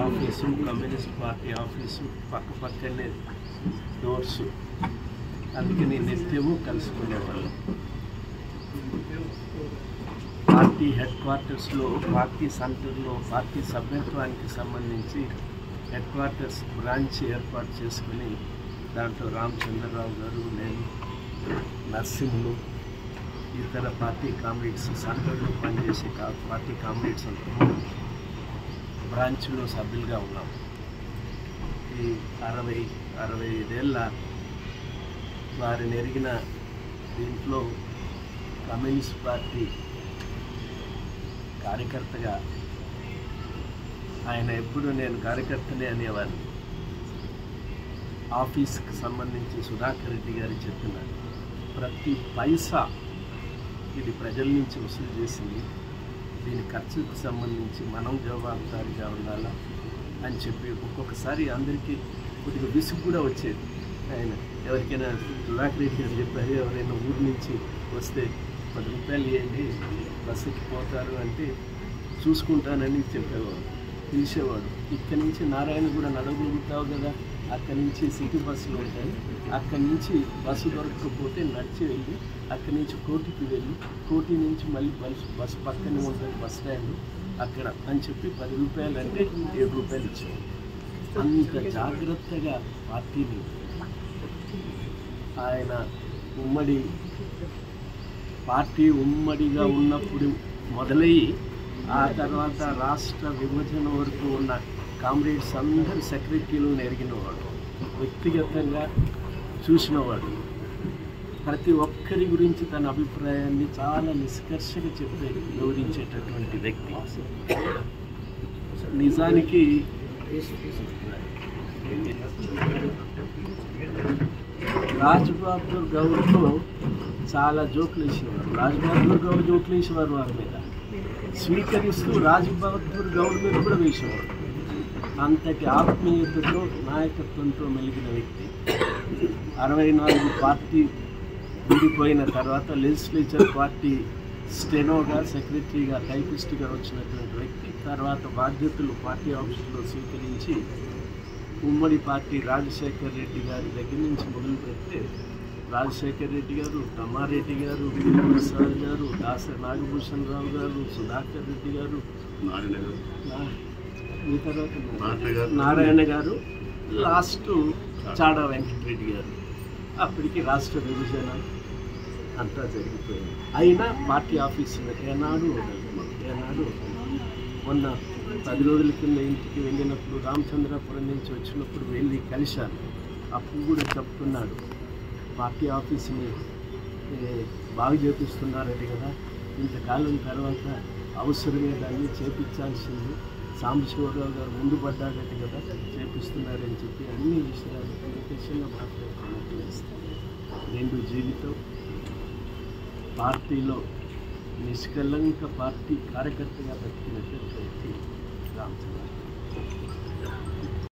Office, communist party office పక్క పక్కనే doors. అందుకని నిత్యము కలుసుకునేవాళ్ళం. పార్టీ హెడ్ క్వార్టర్స్లో, పార్టీ సెంటర్లో పార్టీ సభ్యత్వానికి సంబంధించి హెడ్ క్వార్టర్స్ బ్రాంచ్ ఏర్పాటు చేసుకుని దాంట్లో రామచంద్రరావు గారు, నేను, నర్సింహులు, ఇతర పార్టీ కామ్రేడ్స్, సెంటర్లో పనిచేసే పార్టీ కామ్రేడ్స్ అంతా బ్రాంచ్లో సభ్యులుగా ఉన్నాం. ఈ 60-65 ఏళ్ళ వారిని ఎరిగిన దీంట్లో కమ్యూనిస్ట్ పార్టీ కార్యకర్తగా ఆయన ఎప్పుడు నేను కార్యకర్తనే అనేవాడిని. ఆఫీస్కి సంబంధించి సుధాకర్ రెడ్డి గారు చెప్పినారు, ప్రతి పైసా ఇది ప్రజల నుంచి వసూలు చేసింది, దీని ఖర్చుకు సంబంధించి మనం జవాబుదారీగా ఉండాలా అని చెప్పి ఒక్కొక్కసారి అందరికీ కొద్దిగా విసుగు కూడా వచ్చేది. ఆయన ఎవరికైనా సుధాకర్ రెడ్డి గారు చెప్పారు, ఎవరైనా ఊరి నుంచి వస్తే 10 రూపాయలు ఇవ్వండి బస్సుకి పోతారు అంటే చూసుకుంటానని చెప్పేవాడు, పిలిచేవాడు. ఇక్కడి నుంచి నారాయణ కూడా నడవగలుగుతావు కదా, అక్కడి నుంచి సిటీ బస్సులు ఉంటాయి, అక్కడి నుంచి బస్సు దొరకకపోతే నడిచి వెళ్ళి అక్కడి నుంచి కోటికి వెళ్ళి, కోటి నుంచి మళ్ళీ బస్సు పక్కనే ఉంటుంది బస్ స్టాండ్, అక్కడ అని చెప్పి 10 రూపాయలు అంటే 7 రూపాయలు ఇచ్చేవాడు. అంత జాగ్రత్తగా పార్టీని ఆయన పార్టీ ఉమ్మడిగా ఉన్నప్పుడు మొదలయ్యి ఆ తర్వాత రాష్ట్ర విభజన వరకు ఉన్న కామ్రేడ్స్ అందరు సెక్రటరీలను ఎరిగినవాడు, వ్యక్తిగతంగా చూసినవాడు. ప్రతి ఒక్కరి గురించి తన అభిప్రాయాన్ని చాలా నిష్కర్షగా వివరించేటటువంటి వ్యక్తి. నిజానికి రాజ్ బహదూర్ గౌడ్తో చాలా జోకులు వేసేవారు. రాజ్ బహదూర్ గౌడ్ జోకులు వేసేవారు వారి మీద, స్వీకరిస్తూ రాజ్ బహదూర్ గౌడ్ మీద కూడా వేసేవాడు. అంతటి ఆత్మీయతతో, నాయకత్వంతో మెలిగిన వ్యక్తి. 64 పార్టీ విడిపోయిన తర్వాత లెజిస్లేచర్ పార్టీ స్టెనోగా, సెక్రటరీగా, టైపిస్ట్గా వచ్చినటువంటి వ్యక్తి. తర్వాత బాధ్యతలు పార్టీ ఆఫీసులో స్వీకరించి ఉమ్మడి పార్టీ రాజశేఖర్ రెడ్డి గారి దగ్గర నుంచి మొదలు పెడితే రాజశేఖర్ రెడ్డి గారు, తమ్మారెడ్డి గారు, ప్రసాద్ గారు, దాసరి నాగభూషణ్ రావు గారు, సుధాకర్ రెడ్డి గారు, ఈ తర్వాత నారాయణ గారు, లాస్ట్ చాడా వెంకటరెడ్డి గారు. అప్పటికి రాష్ట్ర విభజన అంతా జరిగిపోయింది. అయినా పార్టీ ఆఫీసులో ఏనాడు మొన్న 10 రోజుల కింద ఇంటికి వెళ్ళినప్పుడు రామచంద్రాపురం నుంచి వచ్చినప్పుడు వెళ్ళి కలిశాను. అప్పుడు కూడా చెప్తున్నాడు, పార్టీ ఆఫీసుని బాగు చేపిస్తున్నారని కదా, ఇంతకాలం తర్వాత అవసరమే దాన్ని చేపించాల్సింది, సాంబశివరావు గారు ముందు పడ్డాడట కదా, చేపిస్తున్నారని చెప్పి అన్ని విషయాలు కమ్యూనికేషన్లో మాట్లాడుతున్నట్టు వేస్తాను. 2 జీవితం పార్టీలో నిష్కలంక పార్టీ కార్యకర్తగా బతికినటువంటి వ్యక్తి రామచంద్ర.